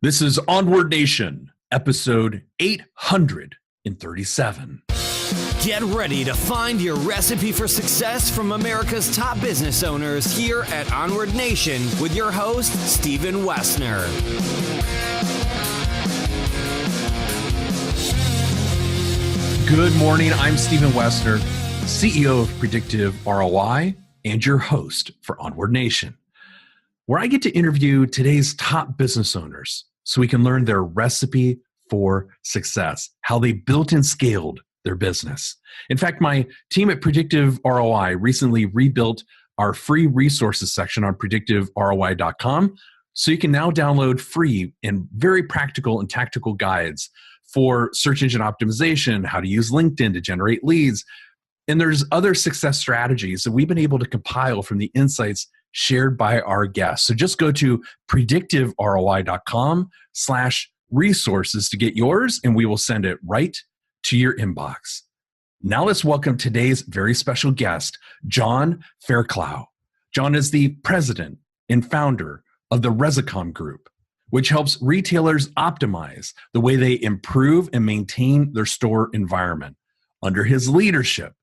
This is Onward Nation, episode 837. Get ready to find your recipe for success from America's top business owners here at Onward Nation with your host, Stephen Wessner. Good morning. I'm Stephen Wessner, CEO of Predictive ROI and your host for Onward Nation, where I get to interview today's top business owners so we can learn their recipe for success, how they built and scaled their business. In fact, my team at Predictive ROI recently rebuilt our free resources section on predictiveroi.com, so you can now download free and very practical and tactical guides for search engine optimization, how to use LinkedIn to generate leads. And there's other success strategies that we've been able to compile from the insights shared by our guests. So just go to predictiveroi.com/resources to get yours, and we will send it right to your inbox. Now let's welcome today's very special guest, John Fairclough. John is the president and founder of the Recession Group, which helps retailers optimize the way they improve and maintain their store environment. Under his leadership,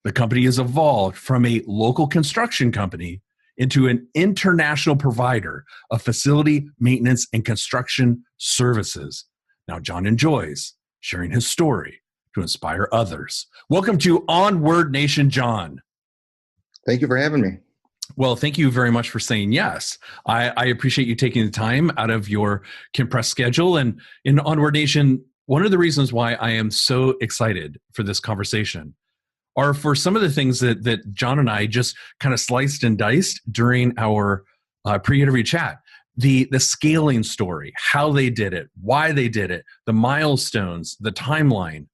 the company has evolved from a local construction company into an international provider of facility maintenance and construction services. Now, John enjoys sharing his story to inspire others. Welcome to Onward Nation, John. Thank you for having me. Well, thank you very much for saying yes. I appreciate you taking the time out of your compressed schedule. And in Onward Nation, one of the reasons why I am so excited for this conversation are for some of the things that John and I just kind of sliced and diced during our pre-interview chat. The scaling story, how they did it, why they did it, the milestones, the timeline.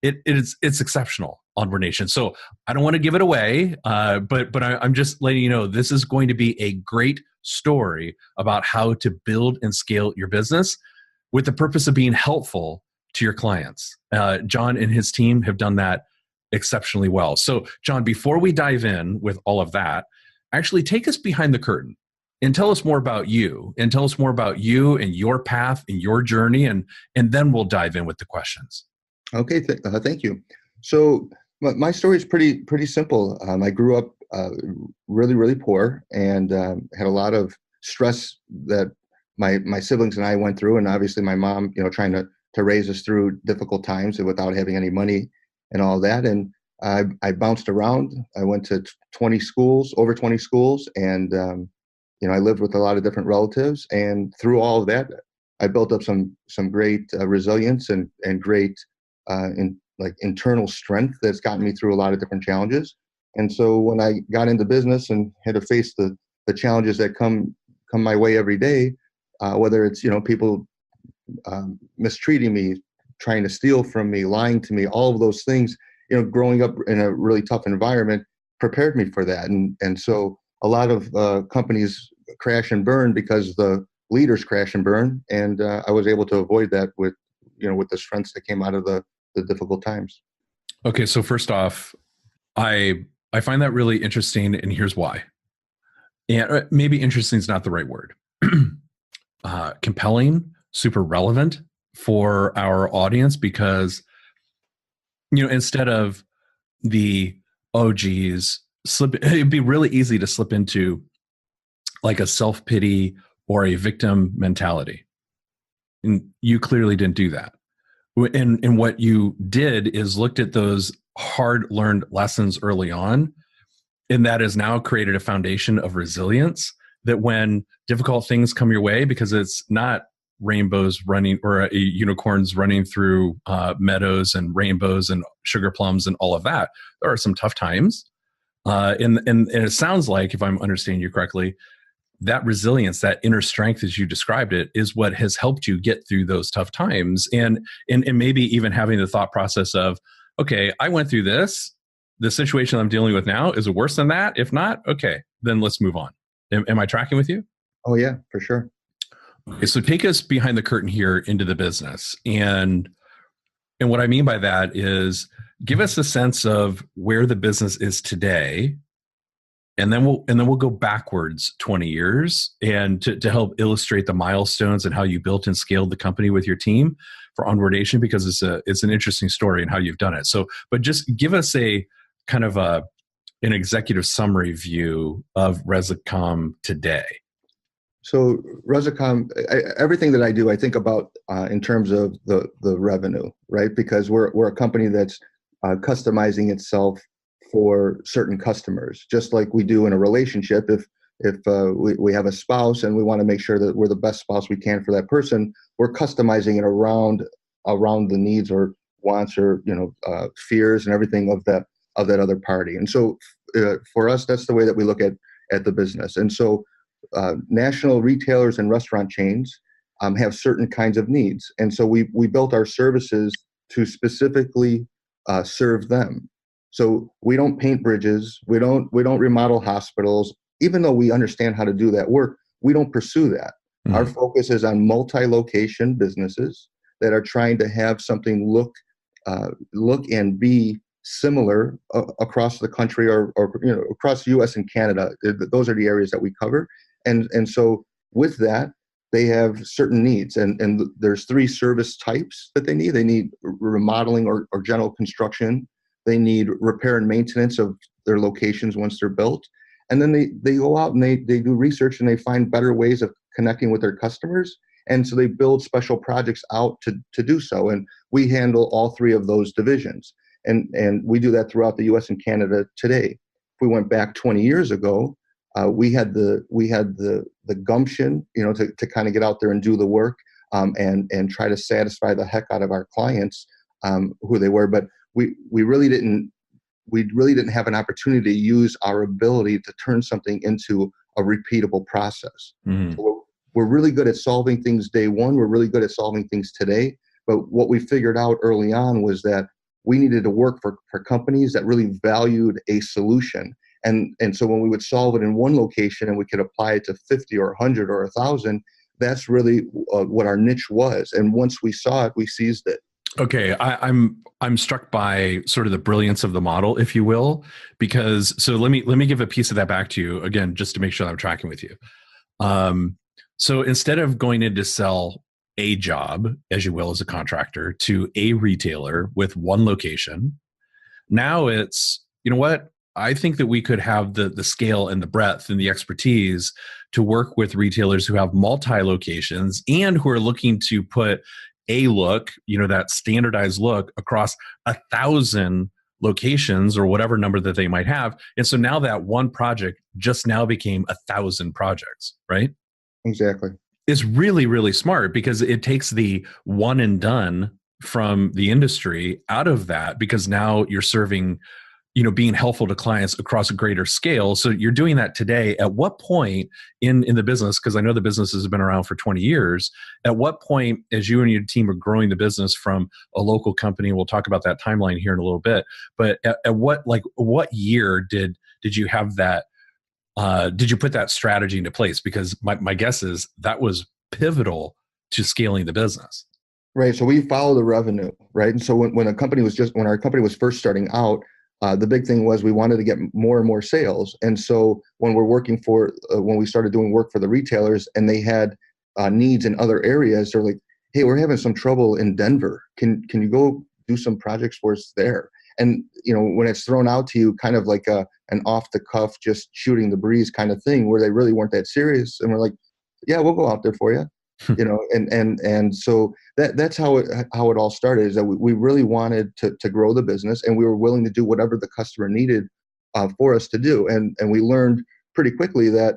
It's exceptional, Onward Nation. So I don't want to give it away, but I'm just letting you know this is going to be a great story about how to build and scale your business with the purpose of being helpful to your clients. John and his team have done that exceptionally well. So, John, before we dive in with all of that, actually take us behind the curtain and tell us more about you and your path and your journey, and then we'll dive in with the questions. Okay, thank you. So my story is pretty simple. I grew up really poor and had a lot of stress that my siblings and I went through, and obviously my mom, trying to raise us through difficult times without having any money and all that. And I bounced around. I went to over 20 schools, and I lived with a lot of different relatives. And through all of that, I built up some great resilience and great internal strength that's gotten me through a lot of different challenges. And so when I got into business and had to face the challenges that come my way every day, whether it's people mistreating me, trying to steal from me, lying to me, all of those things, growing up in a really tough environment prepared me for that. And so a lot of companies crash and burn because the leaders crash and burn. And I was able to avoid that with the strengths that came out of the difficult times. Okay. So first off, I find that really interesting, and here's why. And maybe interesting is not the right word. Compelling, super relevant for our audience, because instead of the it'd be really easy to slip into like a self-pity or a victim mentality, and you clearly didn't do that. And what you did is looked at those hard-learned lessons early on, and that has now created a foundation of resilience that when difficult things come your way, because it's not rainbows running or unicorns running through meadows and rainbows and sugar plums and all of that. There are some tough times. And it sounds like, if I'm understanding you correctly, that resilience, that inner strength, as you described it, is what has helped you get through those tough times. And maybe even having the thought process of, okay, I went through this. The situation I'm dealing with now is worse than that. If not, okay, then let's move on. Am I tracking with you? Oh yeah, for sure. Okay, so take us behind the curtain here into the business. And what I mean by that is give us a sense of where the business is today and then we'll go backwards 20 years and to help illustrate the milestones and how you built and scaled the company with your team for Onward Nation, because it's an interesting story and how you've done it. So, but just give us a kind of an executive summary view of Resicom today. So Resicom, everything that I do, I think about in terms of the revenue, right? Because we're a company that's customizing itself for certain customers, just like we do in a relationship. If we have a spouse and we want to make sure that we're the best spouse we can for that person, we're customizing it around the needs or wants or fears and everything of that other party. And so for us, that's the way that we look at the business. And so national retailers and restaurant chains have certain kinds of needs, and so we built our services to specifically serve them. So we don't paint bridges, we don't remodel hospitals. Even though we understand how to do that work, we don't pursue that. Mm-hmm. Our focus is on multi-location businesses that are trying to have something look and be similar across the country or across the U.S. and Canada. Those are the areas that we cover. And so with that, they have certain needs, and there's 3 service types that they need. They need remodeling or general construction. They need repair and maintenance of their locations once they're built. And then they go out and they do research and they find better ways of connecting with their customers. And so they build special projects out to do so. And we handle all 3 of those divisions. And we do that throughout the U.S. and Canada today. If we went back 20 years ago, we had the gumption, to kind of get out there and do the work and try to satisfy the heck out of our clients, who they were. But we really didn't have an opportunity to use our ability to turn something into a repeatable process. Mm-hmm. So we're really good at solving things day one. We're really good at solving things today. But what we figured out early on was that we needed to work for companies that really valued a solution. And so when we would solve it in one location and we could apply it to 50 or 100 or 1,000, that's really what our niche was. And once we saw it, we seized it. Okay, I'm struck by sort of the brilliance of the model, if you will, because so let me give a piece of that back to you again, just to make sure that I'm tracking with you. So instead of going in to sell a job, as you will, as a contractor to a retailer with one location, now it's, you know what? I think that we could have the scale and the breadth and the expertise to work with retailers who have multi-locations and who are looking to put a look, that standardized look across 1,000 locations or whatever number that they might have. And so now that one project just now became 1,000 projects, right? Exactly. It's really, really smart because it takes the one and done from the industry out of that, because now you're serving, being helpful to clients across a greater scale. So you're doing that today. At what point in the business, because I know the business has been around for 20 years, at what point, as you and your team are growing the business from a local company, we'll talk about that timeline here in a little bit, but at what year did you have that, did you put that strategy into place? Because my guess is that was pivotal to scaling the business. Right. So we follow the revenue, right? And so when our company was first starting out, the big thing was we wanted to get more and more sales. And so when when we started doing work for the retailers and they had needs in other areas, they're like, hey, we're having some trouble in Denver. Can you go do some projects for us there? And, when it's thrown out to you kind of like an off the cuff, just shooting the breeze kind of thing where they really weren't that serious. And we're like, yeah, we'll go out there for you. And so that's how it all started, is that we really wanted to grow the business, and we were willing to do whatever the customer needed for us to do. And we learned pretty quickly that,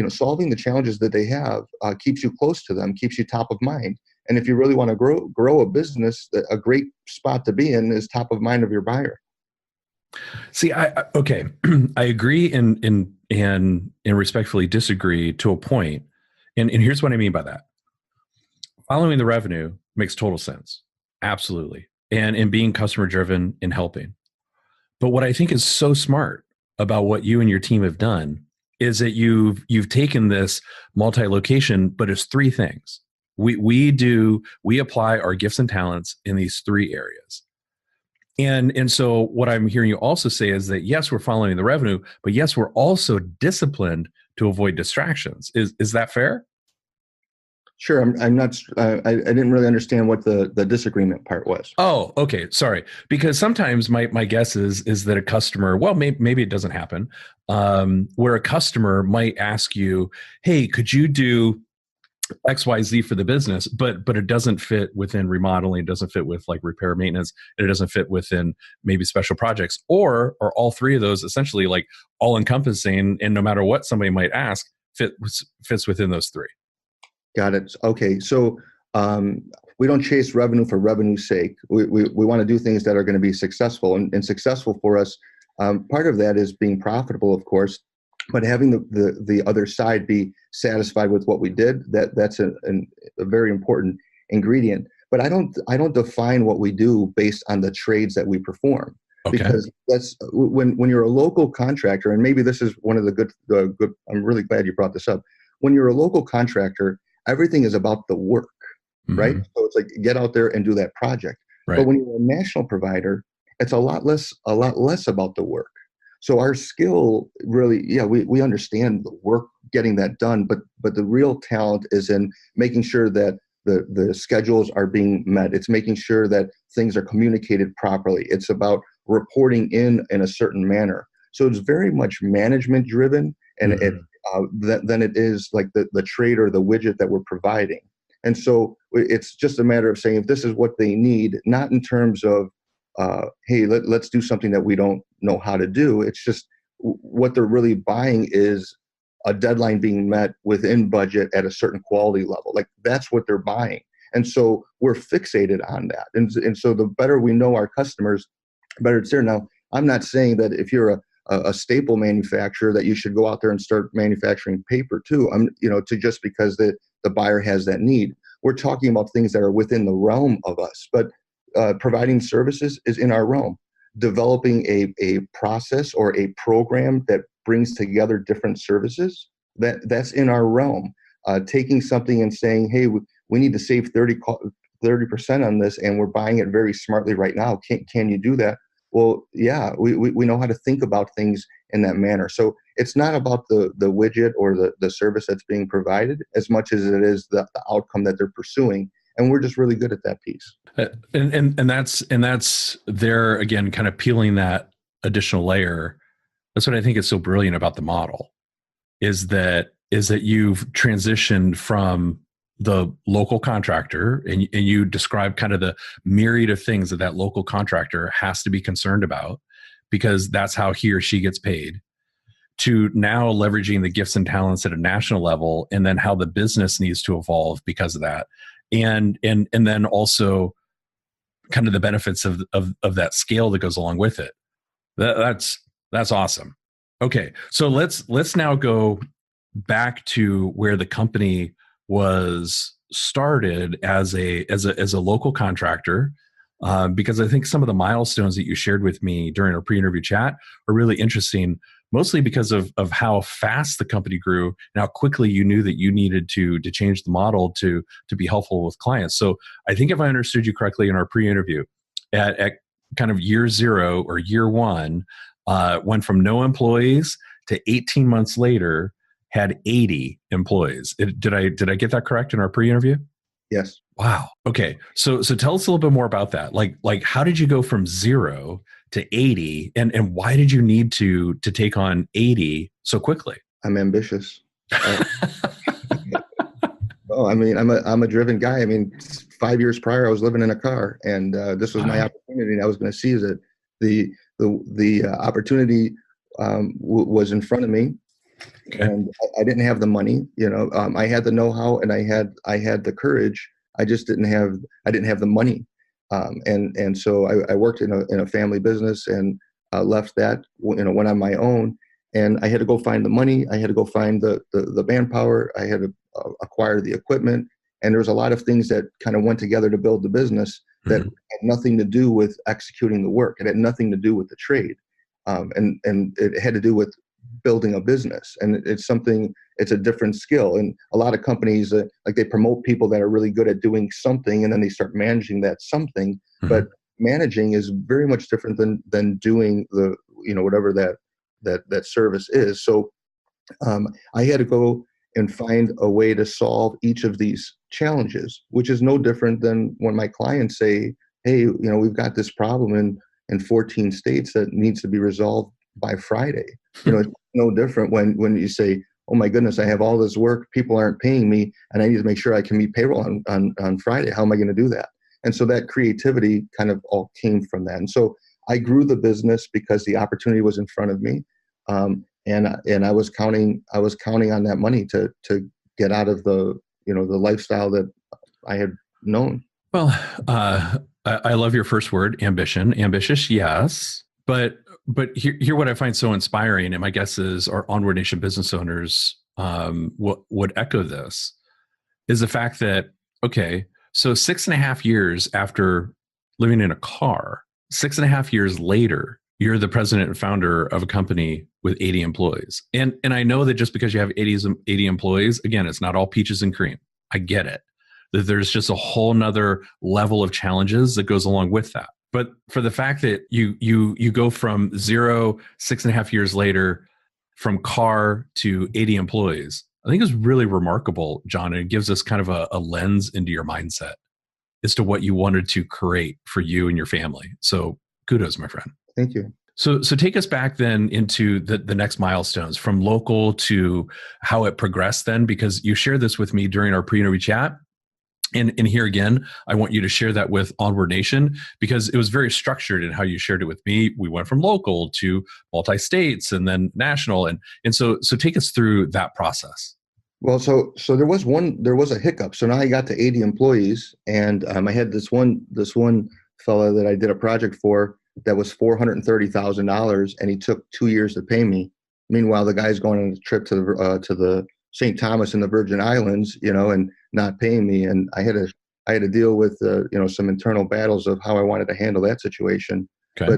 solving the challenges that they have keeps you close to them, keeps you top of mind. And if you really want to grow a business, a great spot to be in is top of mind of your buyer. See, I agree and respectfully disagree to a point. And here's what I mean by that. Following the revenue makes total sense. Absolutely. And being customer driven and helping. But what I think is so smart about what you and your team have done is that you've taken this multi-location, but it's 3 things. We apply our gifts and talents in these 3 areas. And so what I'm hearing you also say is that yes, we're following the revenue, but yes, we're also disciplined to avoid distractions. Is that fair? Sure. I'm not. I didn't really understand what the disagreement part was. Oh, okay. Sorry. Because sometimes my guess is that a customer, well, maybe it doesn't happen, where a customer might ask you, hey, could you do XYZ for the business, but it doesn't fit within remodeling, it doesn't fit with like repair maintenance, and it doesn't fit within maybe special projects, or all three of those essentially like all encompassing, and no matter what somebody might ask, fits within those three. Got it. Okay. So we don't chase revenue for revenue's sake. We want to do things that are going to be successful, and successful for us. Part of that is being profitable, of course, but having the other side be satisfied with what we did, that's a very important ingredient. But I don't define what we do based on the trades that we perform. Okay. Because that's when you're a local contractor, and maybe this is one of the good. I'm really glad you brought this up. When you're a local contractor, everything is about the work, right? So it's like, get out there and do that project. Right. But when you're a national provider, it's a lot less about the work. So our skill really, yeah, we understand the work, getting that done, but the real talent is in making sure that the schedules are being met. It's making sure that things are communicated properly. It's about reporting in a certain manner. So it's very much management driven, and than it is like the trade or the widget that we're providing. And so it's just a matter of saying, if this is what they need, not in terms of, hey, let's do something that we don't know how to do. It's just what they're really buying is a deadline being met within budget at a certain quality level. Like, that's what they're buying. And so we're fixated on that. And so the better we know our customers, the better it's there. Now, I'm not saying that if you're a staple manufacturer that you should go out there and start manufacturing paper too. To just because the buyer has that need. We're talking about things that are within the realm of us, but providing services is in our realm. Developing a process or a program that brings together different services, that's in our realm. Taking something and saying, hey, we need to save 30% on this, and we're buying it very smartly right now. Can you do that? Well, yeah, we know how to think about things in that manner. So it's not about the widget or the service that's being provided as much as it is the outcome that they're pursuing. And we're just really good at that piece. And that's there again, kind of peeling that additional layer. That's what I think is so brilliant about the model, is that you've transitioned from the local contractor, and you describe kind of the myriad of things that local contractor has to be concerned about, because that's how he or she gets paid, to now leveraging the gifts and talents at a national level, and then how the business needs to evolve because of that. And then also kind of the benefits of that scale that goes along with it. That's awesome. Okay. So let's now go back to where the company was started as a local contractor, because I think some of the milestones that you shared with me during our pre-interview chat are really interesting, mostly because of how fast the company grew and how quickly you knew that you needed to change the model to be helpful with clients. So I think if I understood you correctly in our pre-interview, at kind of year zero or year one, went from no employees to 18 months later had 80 employees. Did I get that correct in our pre-interview? Yes. Wow. Okay. So tell us a little bit more about that. Like how did you go from 0 to 80, and why did you need to take on 80 so quickly? I'm ambitious. I mean, I'm a driven guy. I mean, 5 years prior, I was living in a car, and this was my opportunity, and I was going to seize it. The opportunity was in front of me. Okay. And I didn't have the money, I had the know-how, and I had the courage. I just didn't have the money. And so I worked in a family business, and left that, went on my own, and I had to go find the money. I had to go find the manpower. I had to acquire the equipment. And there was a lot of things that kind of went together to build the business that had nothing to do with executing the work. It had nothing to do with the trade. And it had to do with building a business. And it's a different skill. And a lot of companies, they promote people that are really good at doing something, and then they start managing that something. But managing is very much different than doing the, whatever that service is. So I had to go and find a way to solve each of these challenges, which is no different than when my clients say, hey, we've got this problem in 14 states that needs to be resolved by Friday. It's no different when you say, oh my goodness, I have all this work, people aren't paying me, and I need to make sure I can meet payroll on Friday. How am I going to do that? And so that creativity kind of all came from that. And so I grew the business because the opportunity was in front of me. And I was counting on that money to get out of the lifestyle that I had known. Well, I love your first word, ambition. Ambitious, yes, but here what I find so inspiring, and my guess is our Onward Nation business owners would echo this, is the fact that, okay, so 6.5 years after living in a car, 6.5 years later, you're the president and founder of a company with 80 employees. And I know that just because you have 80 employees, again, it's not all peaches and cream. I get it. That there's just a whole nother level of challenges that goes along with that. But for the fact that you go from 0, 6.5 years later, from car to 80 employees, I think is really remarkable, John. And it gives us kind of a lens into your mindset as to what you wanted to create for you and your family. So kudos, my friend. Thank you. So take us back then into the next milestones, from local to how it progressed then, because you shared this with me during our pre-interview chat. And here again, I want you to share that with Onward Nation, because it was very structured in how you shared it with me. We went from local to multi-states and then national. And so take us through that process. Well, so there was a hiccup. So now I got to 80 employees, and I had this one fella that I did a project for that was $430,000, and he took 2 years to pay me. Meanwhile, the guy's going on a trip to the St. Thomas in the Virgin Islands, and not paying me. And I had to deal with some internal battles of how I wanted to handle that situation. Okay.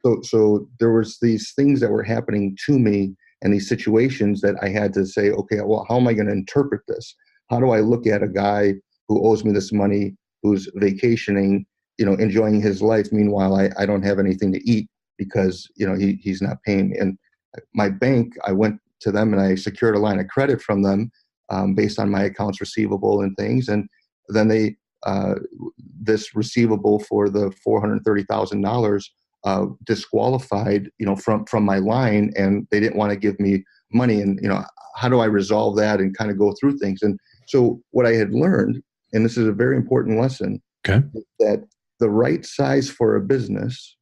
But so there was these things that were happening to me, and these situations that I had to say, okay, well, how am I going to interpret this? How do I look at a guy who owes me this money, who's vacationing, enjoying his life? Meanwhile, I don't have anything to eat because, he's not paying me. And my bank, I went to them and I secured a line of credit from them based on my accounts receivable and things. And then they, this receivable for the $430,000 disqualified, from my line, and they didn't want to give me money. And, how do I resolve that and kind of go through things? And so what I had learned, and this is a very important lesson, okay, is that the right size for a business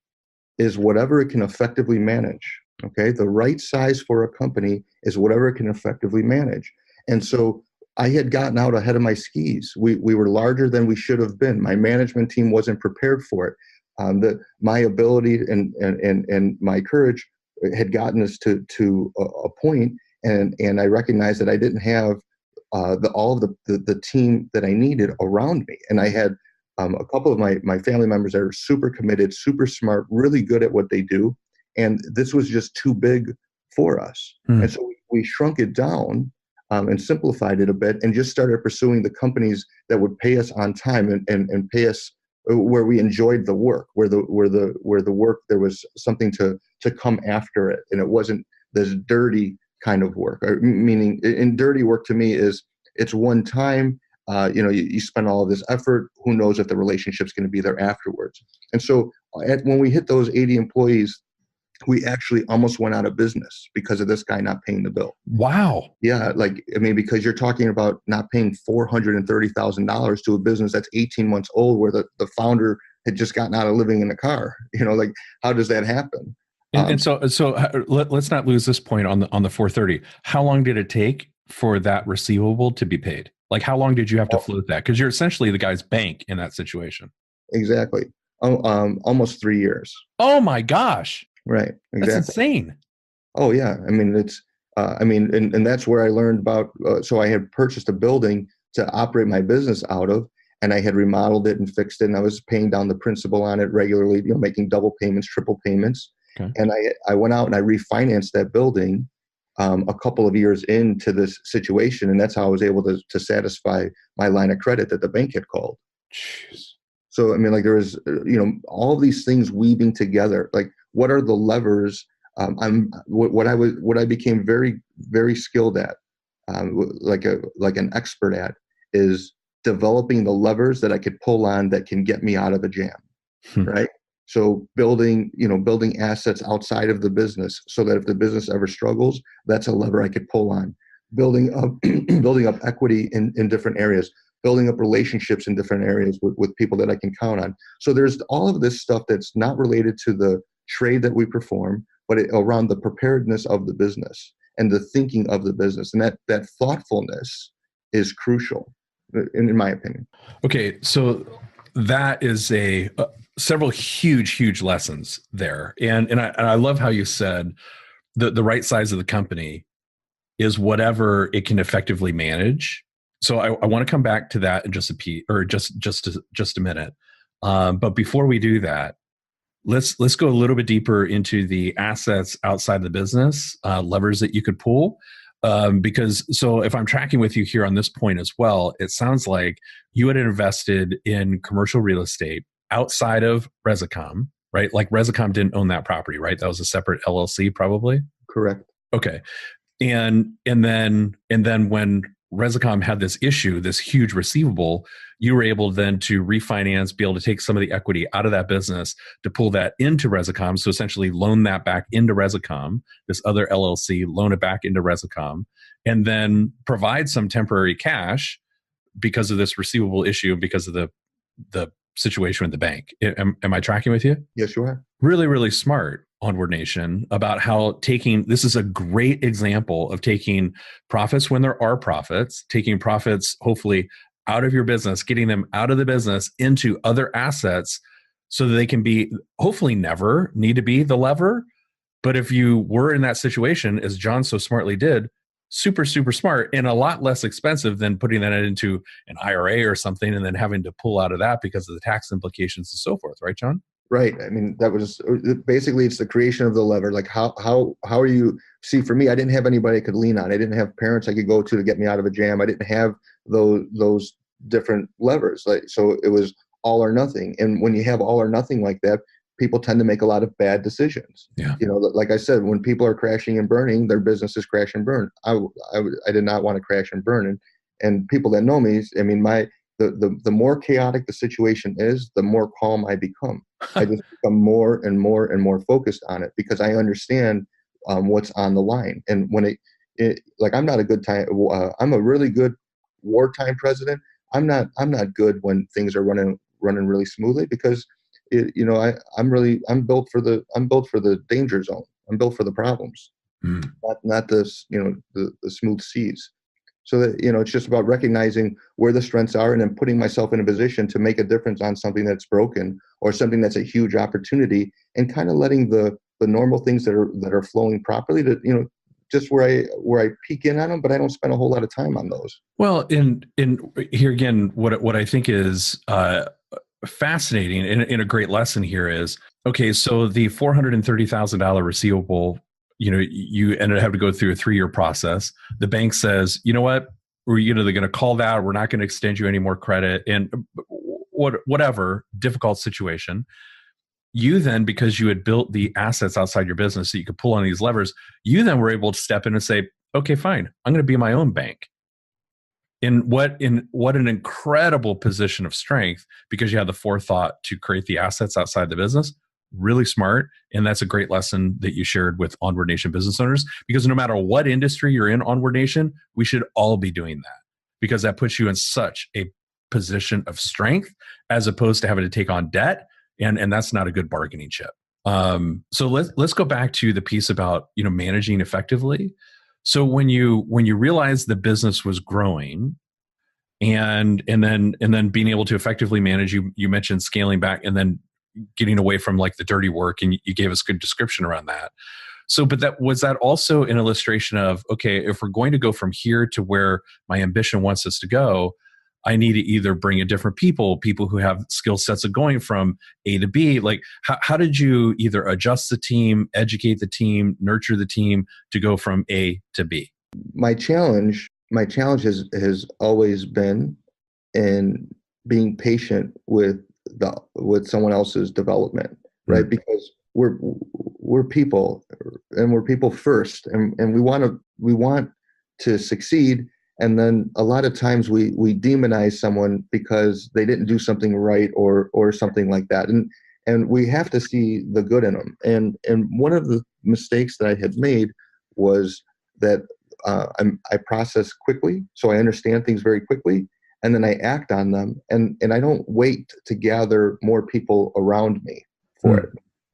is whatever it can effectively manage. Okay. The right size for a company is whatever it can effectively manage. And so I had gotten out ahead of my skis. We were larger than we should have been. My management team wasn't prepared for it. My ability and my courage had gotten us to a point, and I recognized that I didn't have all of the team that I needed around me. And I had a couple of my family members that are super committed, super smart, really good at what they do. And this was just too big for us. And so we shrunk it down and simplified it a bit, and just started pursuing the companies that would pay us on time and pay us where we enjoyed the work, where the work, there was something to come after it. And it wasn't this dirty kind of work. Meaning, in dirty work to me is, it's one time, you spend all of this effort, who knows if the relationship's going to be there afterwards. And so when we hit those 80 employees, we actually almost went out of business because of this guy not paying the bill. Wow. Yeah. Because you're talking about not paying $430,000 to a business that's 18 months old, where the founder had just gotten out of living in a car. How does that happen? And so let's not lose this point on the 430. How long did it take for that receivable to be paid? Like, how long did you have to float that? Because you're essentially the guy's bank in that situation. Exactly. Almost 3 years. Oh my gosh. Right. Exactly. That's insane. Oh yeah. It's, and that's where I learned about, so I had purchased a building to operate my business out of, and I had remodeled it and fixed it, and I was paying down the principal on it regularly, making double payments, triple payments. Okay. And I went out and I refinanced that building a couple of years into this situation. And that's how I was able to satisfy my line of credit that the bank had called. Jeez. So, I mean, like there was, all of these things weaving together. Like, what are the levers? What I became very, very skilled at, like an expert at, is developing the levers that I could pull on that can get me out of a jam, right? So building assets outside of the business so that if the business ever struggles, that's a lever I could pull on. Building up, building up equity in different areas, building up relationships in different areas with people that I can count on. So there's all of this stuff that's not related to the trade that we perform, but around the preparedness of the business and the thinking of the business. And that thoughtfulness is crucial, in my opinion. Okay, so that is several huge lessons there, and I love how you said the right size of the company is whatever it can effectively manage. So I want to come back to that in just a minute. But before we do that, let's go a little bit deeper into the assets outside the business, levers that you could pull. Because if I'm tracking with you here on this point as well, it sounds like you had invested in commercial real estate outside of Resicom, right? Like Resicom didn't own that property, right? That was a separate LLC, probably. Correct. Okay. And then when Resicom had this issue, this huge receivable, you were able then to refinance, be able to take some of the equity out of that business to pull that into Resicom. So essentially loan that back into Resicom, this other LLC, loan it back into Resicom, and then provide some temporary cash because of this receivable issue, because of the situation with the bank. Am I tracking with you? Yes, you are. Really, really smart, Onward Nation, about how this is a great example of taking profits when there are profits, taking profits hopefully out of your business, getting them out of the business into other assets so that they can be, hopefully never need to be the lever. But if you were in that situation, as John so smartly did, super smart and a lot less expensive than putting that into an IRA or something and then having to pull out of that because of the tax implications and so forth. Right, John? Right. I mean, that was basically, it's the creation of the lever. Like how are you, see, for me, I didn't have anybody I could lean on. I didn't have parents I could go to get me out of a jam. I didn't have those different levers. Like, so it was all or nothing. And when you have all or nothing like that, people tend to make a lot of bad decisions. Yeah. Like I said, when people are crashing and burning, their businesses crash and burn. I did not want to crash and burn. And people that know me, I mean, the more chaotic the situation is, the more calm I become. I just become more and more focused on it because I understand what's on the line. And when like, I'm not a good time. I'm a really good wartime president. I'm not good when things are running really smoothly because I'm built for the danger zone. I'm built for the problems, not this, the smooth seas. So that, it's just about recognizing where the strengths are and then putting myself in a position to make a difference on something that's broken or something that's a huge opportunity, and kind of letting the normal things that are flowing properly to, just where I peek in on them, but I don't spend a whole lot of time on those. Well, in here again, what I think is fascinating and a great lesson here is, okay, so the $430,000 receivable, you ended up having to go through a 3-year process. The bank says, you know what, they're going to call that. We're not going to extend you any more credit, and whatever difficult situation. You then, because you had built the assets outside your business so you could pull on these levers, you then were able to step in and say, okay, fine, I'm going to be my own bank. In what an incredible position of strength, because you had the forethought to create the assets outside the business. Really smart. And that's a great lesson that you shared with Onward Nation business owners, because no matter what industry you're in, Onward Nation, we should all be doing that, because that puts you in such a position of strength as opposed to having to take on debt. And that's not a good bargaining chip. So let's go back to the piece about, managing effectively. So when you realized the business was growing and then being able to effectively manage, you mentioned scaling back and then getting away from like the dirty work, and you gave us a good description around that. So, but was that also an illustration of, okay, if we're going to go from here to where my ambition wants us to go, I need to either bring in different people who have skill sets of going from A to B. Like, how did you either adjust the team, educate the team, nurture the team to go from A to B? My challenge has always been in being patient with with someone else's development, right? Mm. Because we're people, and we're people first, and we want to succeed. And then a lot of times we demonize someone because they didn't do something right, or something like that. And we have to see the good in them. And one of the mistakes that I had made was that I process quickly, so I understand things very quickly, and then I act on them, and I don't wait to gather more people around me for Mm. it.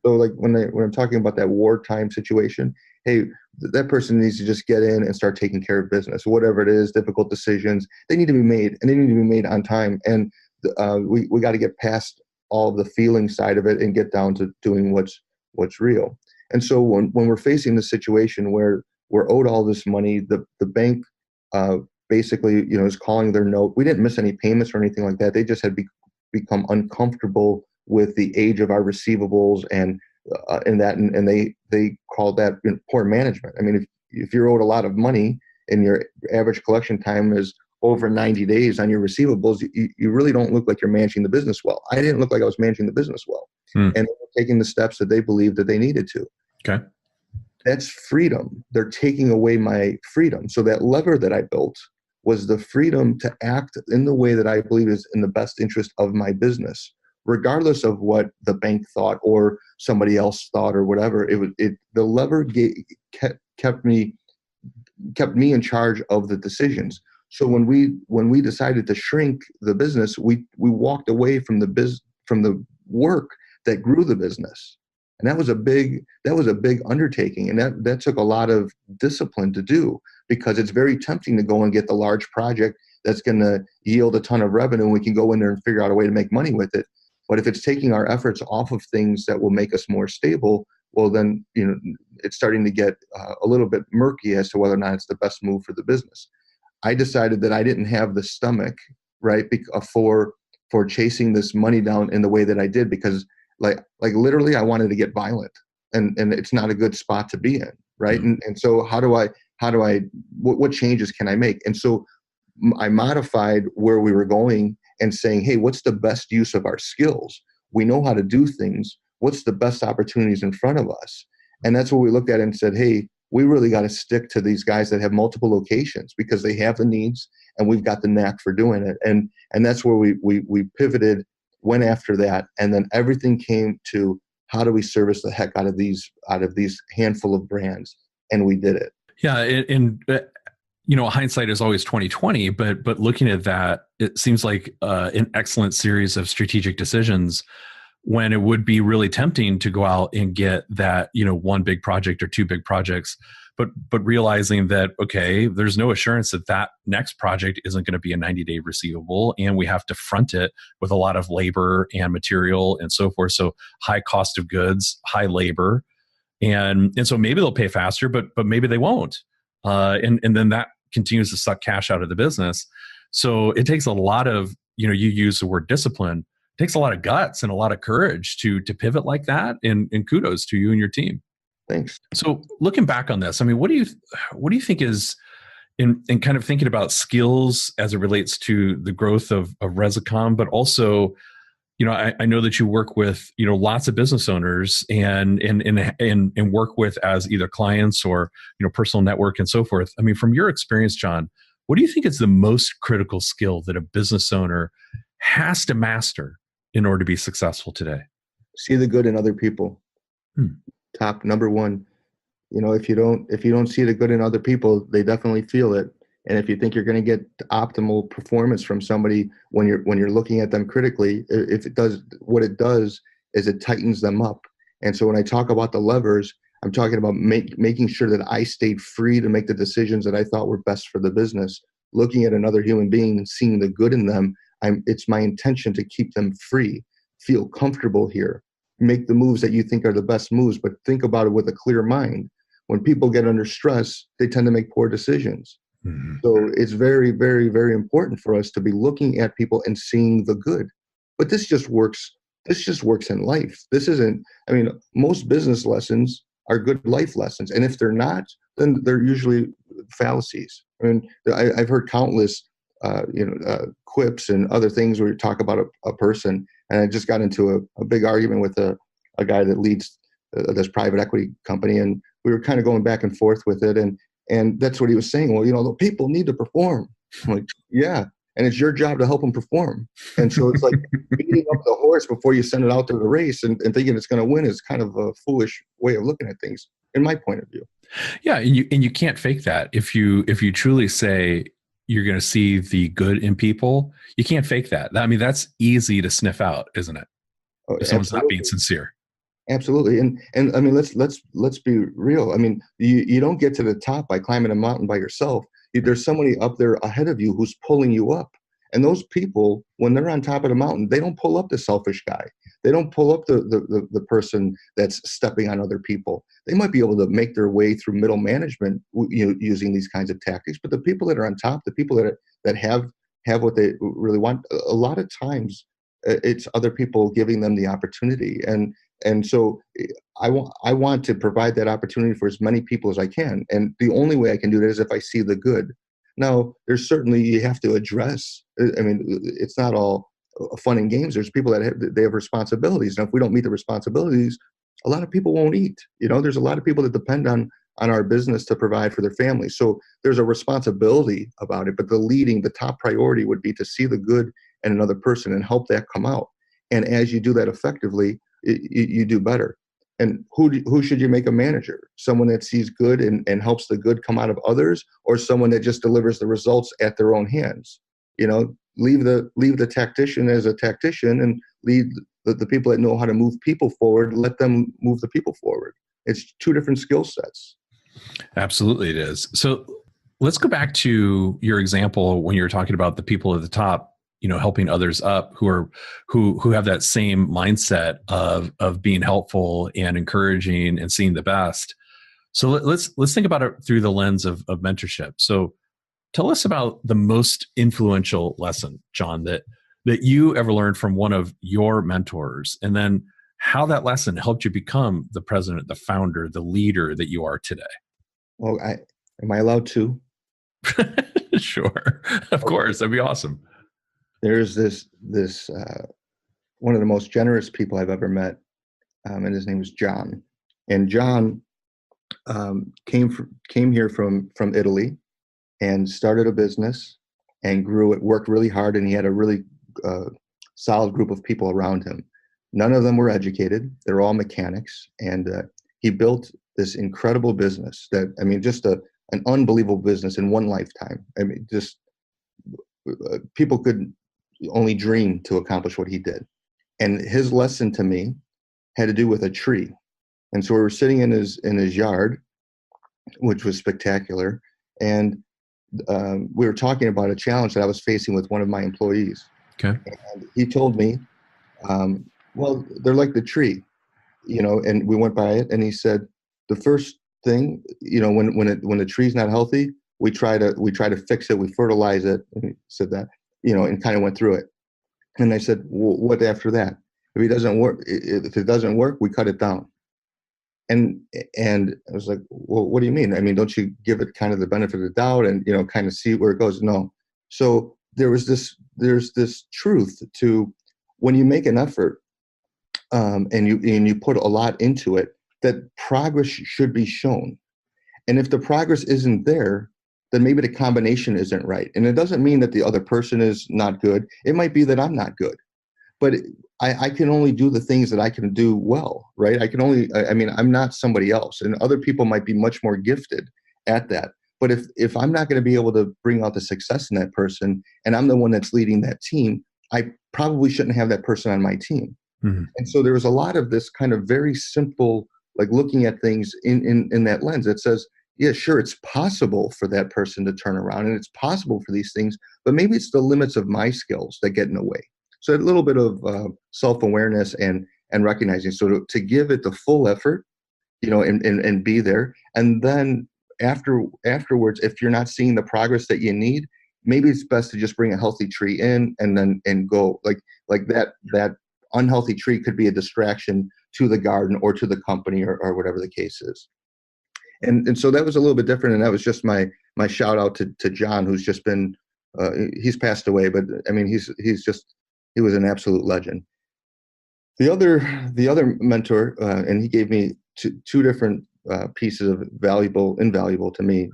So like when I'm talking about that wartime situation, hey, that person needs to just get in and start taking care of business, whatever it is, difficult decisions, they need to be made, and they need to be made on time. And we got to get past all of the feeling side of it and get down to doing what's real. And so when we're facing the situation where we're owed all this money, the bank basically, is calling their note. We didn't miss any payments or anything like that. They just had become uncomfortable with the age of our receivables and that, and they called that poor management. I mean, if you're owed a lot of money and your average collection time is over 90 days on your receivables, you really don't look like you're managing the business well. I didn't look like I was managing the business well, and taking the steps that they believed that they needed to. Okay. That's freedom. They're taking away my freedom. So that lever that I built was the freedom to act in the way that I believe is in the best interest of my business, regardless of what the bank thought or somebody else thought or whatever. The lever kept me in charge of the decisions. So when we decided to shrink the business, we walked away from the work that grew the business. And that was a big undertaking. And that took a lot of discipline to do, because it's very tempting to go and get the large project that's going to yield a ton of revenue, and we can go in there and figure out a way to make money with it. But if it's taking our efforts off of things that will make us more stable, well, then, it's starting to get a little bit murky as to whether or not it's the best move for the business. I decided that I didn't have the stomach, right, for chasing this money down in the way that I did, because like literally I wanted to get violent, and it's not a good spot to be in, right? Mm. And so what changes can I make? And so I modified where we were going and saying, hey, what's the best use of our skills? We know how to do things. What's the best opportunities in front of us? And that's what we looked at and said, hey, we really got to stick to these guys that have multiple locations, because they have the needs and we've got the knack for doing it. And that's where we pivoted, went after that, and then everything came to how do we service the heck out of these handful of brands, and we did it. Yeah, and hindsight is always 2020, but looking at that, it seems like an excellent series of strategic decisions, when it would be really tempting to go out and get that, one big project or two big projects, but realizing that, okay, there's no assurance that next project isn't going to be a 90-day receivable, and we have to front it with a lot of labor and material and so forth. So high cost of goods, high labor, and so maybe they'll pay faster, but maybe they won't, and then that continues to suck cash out of the business. So it takes a lot of, you use the word discipline. It takes a lot of guts and a lot of courage to pivot like that. And kudos to you and your team. Thanks. So looking back on this, I mean, what do you think is in kind of thinking about skills as it relates to the growth of Resicom, but also, I know that you work with, lots of business owners and work with as either clients or, personal network and so forth. I mean, from your experience, John, what do you think is the most critical skill that a business owner has to master in order to be successful today? See the good in other people. Top number one. If you don't see the good in other people, they definitely feel it. And if you think you're going to get optimal performance from somebody when you're looking at them critically, what it does is it tightens them up. And so when I talk about the levers, I'm talking about making sure that I stayed free to make the decisions that I thought were best for the business. Looking at another human being and seeing the good in them, it's my intention to keep them free, feel comfortable here, make the moves that you think are the best moves, but think about it with a clear mind. When people get under stress, they tend to make poor decisions. Mm-hmm. So it's very, very, very important for us to be looking at people and seeing the good. But this just works in life. This isn't, most business lessons are good life lessons. And if they're not, then they're usually fallacies. I've heard countless quips and other things where you talk about a person And I just got into a big argument with a guy that leads this private equity company, and we were kind of going back and forth with it. And that's what he was saying. Well, the people need to perform. I'm like, yeah, and it's your job to help them perform. And so it's like beating up the horse before you send it out there to race and thinking it's going to win is kind of a foolish way of looking at things, in my point of view. Yeah, and you can't fake that. If you truly say you're going to see the good in people, you can't fake that. I mean, that's easy to sniff out, isn't it? Oh, if someone's not being sincere. Absolutely. And I mean, let's be real. I mean, you don't get to the top by climbing a mountain by yourself. There's somebody up there ahead of you who's pulling you up. And those people, when they're on top of the mountain, they don't pull up the selfish guy. They don't pull up the person that's stepping on other people. They might be able to make their way through middle management, using these kinds of tactics. But the people that are on top, the people that have what they really want, a lot of times it's other people giving them the opportunity. And so I want to provide that opportunity for as many people as I can. And the only way I can do that is if I see the good. Now, there's certainly, you have to address, I mean, it's not all fun and games. There's people that have responsibilities. And if we don't meet the responsibilities, a lot of people won't eat. There's a lot of people that depend on our business to provide for their families. So there's a responsibility about it. But the top priority would be to see the good in another person and help that come out. And as you do that effectively, you do better. And who should you make a manager? Someone that sees good and helps the good come out of others, or someone that just delivers the results at their own hands? Leave the tactician as a tactician and lead the people that know how to move people forward. Let them move the people forward. It's two different skill sets. Absolutely, it is. So let's go back to your example when you were talking about the people at the top, helping others up who have that same mindset of being helpful and encouraging and seeing the best. So let's think about it through the lens of mentorship. So tell us about the most influential lesson, John, that you ever learned from one of your mentors, and then how that lesson helped you become the president, the founder, the leader that you are today. Well, am I allowed to? Sure. Of course. That'd be awesome. There's this one of the most generous people I've ever met, and his name is John. And John came here from Italy and started a business and grew it, worked really hard, and he had a really solid group of people around him. None of them were educated. They're all mechanics. And he built this incredible business just an unbelievable business in one lifetime. I mean, just people could only dream to accomplish what he did. And his lesson to me had to do with a tree. And so we were sitting in his yard, which was spectacular. And we were talking about a challenge that I was facing with one of my employees. Okay. And he told me, well, they're like the tree, and we went by it. And he said, the first thing, when the tree's not healthy, we try to fix it. We fertilize it. And he said that, and kind of went through it. And I said, well, what after that? If it doesn't work, we cut it down. And I was like, well, what do you mean? I mean, don't you give it kind of the benefit of the doubt and, kind of see where it goes? No. So there's this truth to when you make an effort, and you put a lot into it, that progress should be shown. And if the progress isn't there, then maybe the combination isn't right. And it doesn't mean that the other person is not good. It might be that I'm not good. But I can only do the things that I can do well, right? I'm not somebody else. And other people might be much more gifted at that. But if I'm not going to be able to bring out the success in that person, and I'm the one that's leading that team, I probably shouldn't have that person on my team. Mm-hmm. And so there was a lot of this kind of very simple, like looking at things in that lens that says, yeah, sure, it's possible for that person to turn around, and it's possible for these things, but maybe it's the limits of my skills that get in the way. So a little bit of self-awareness and recognizing. So to give it the full effort, and be there. And then afterwards, if you're not seeing the progress that you need, maybe it's best to just bring a healthy tree in and go. Like that unhealthy tree could be a distraction to the garden or to the company or whatever the case is. And so that was a little bit different. And that was just my shout out to John, who's just been, he's passed away, but I mean, he was an absolute legend. The other mentor, and he gave me two different pieces of invaluable to me,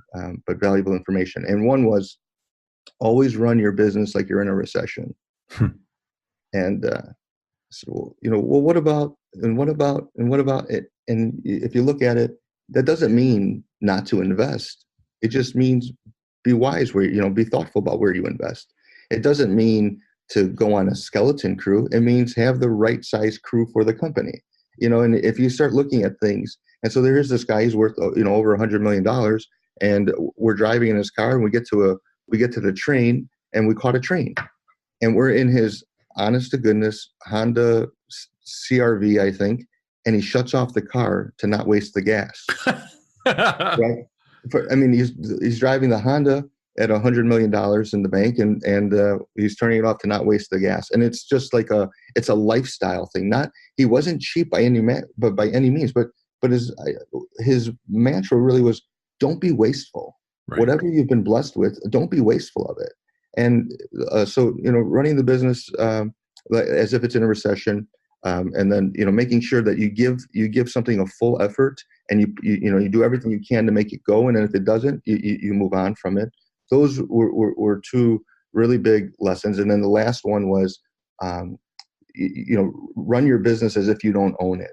but valuable information. And one was always run your business like you're in a recession. And so, well, what about it? And if you look at it, that doesn't mean not to invest. It just means be wise be thoughtful about where you invest. It doesn't mean to go on a skeleton crew. It means have the right size crew for the company. And if you start looking at things, and so there is this guy, he's worth, over $100 million, and we're driving in his car, and we get to the train, and we caught a train, and we're in his honest to goodness Honda CRV, I think, and he shuts off the car to not waste the gas. Right? He's driving the Honda at $100 million in the bank, and he's turning it off to not waste the gas. And it's just like it's a lifestyle thing. He wasn't cheap by any means, but his mantra really was, don't be wasteful. Right. Whatever you've been blessed with, don't be wasteful of it. And so running the business as if it's in a recession, and then making sure that you give something a full effort, and you do everything you can to make it go, and then if it doesn't, you move on from it. Those were two really big lessons. And then the last one was run your business as if you don't own it.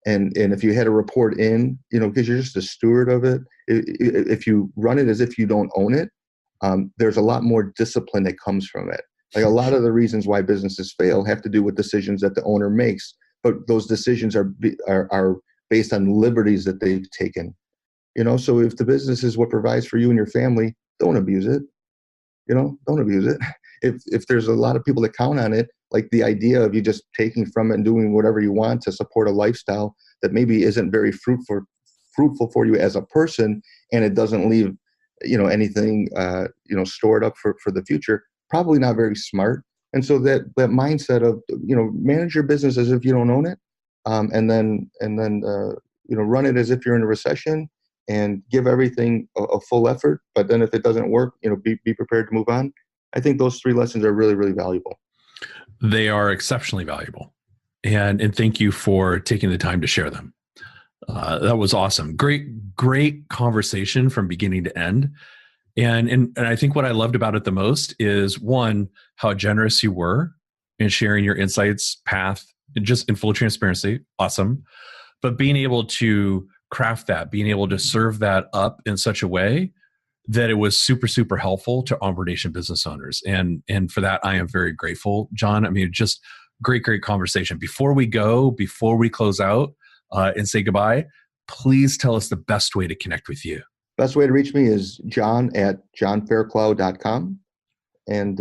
And if you had to report in, because you're just a steward of it, if you run it as if you don't own it, there's a lot more discipline that comes from it. Like a lot of the reasons why businesses fail have to do with decisions that the owner makes, but those decisions are based on liberties that they've taken. So if the business is what provides for you and your family, don't abuse it. Don't abuse it. If there's a lot of people that count on it, like the idea of you just taking from it and doing whatever you want to support a lifestyle that maybe isn't very fruitful for you as a person, and it doesn't leave anything stored up for the future, probably not very smart. And so that mindset of manage your business as if you don't own it, and then run it as if you're in a recession, and give everything a full effort. But then if it doesn't work, be prepared to move on. I think those three lessons are really, really valuable. They are exceptionally valuable. And thank you for taking the time to share them. That was awesome. Great conversation from beginning to end. And I think what I loved about it the most is, one, how generous you were in sharing your insights, path, just in full transparency. Awesome. But being able to craft that, being able to serve that up in such a way that it was super, super helpful to Onward Nation business owners. And for that, I am very grateful, John. Just great conversation. Before we close out and say goodbye, please tell us the best way to connect with you. Best way to reach me is john@johnfairclough.com. And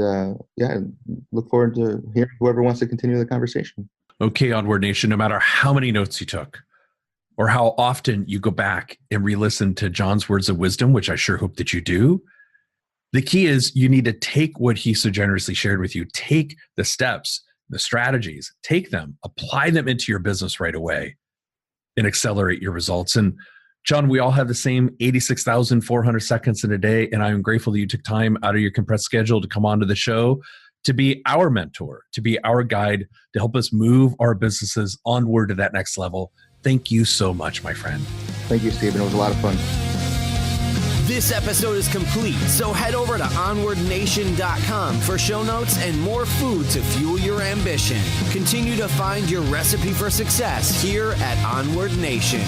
look forward to hearing whoever wants to continue the conversation. Okay, Onward Nation, no matter how many notes you took, or how often you go back and re-listen to John's words of wisdom, which I sure hope that you do, the key is you need to take what he so generously shared with you, take the steps, the strategies, take them, apply them into your business right away, and accelerate your results. And John, we all have the same 86,400 seconds in a day, and I'm grateful that you took time out of your compressed schedule to come onto the show to be our mentor, to be our guide, to help us move our businesses onward to that next level. Thank you so much, my friend. Thank you, Stephen. It was a lot of fun. This episode is complete, so head over to onwardnation.com for show notes and more food to fuel your ambition. Continue to find your recipe for success here at Onward Nation.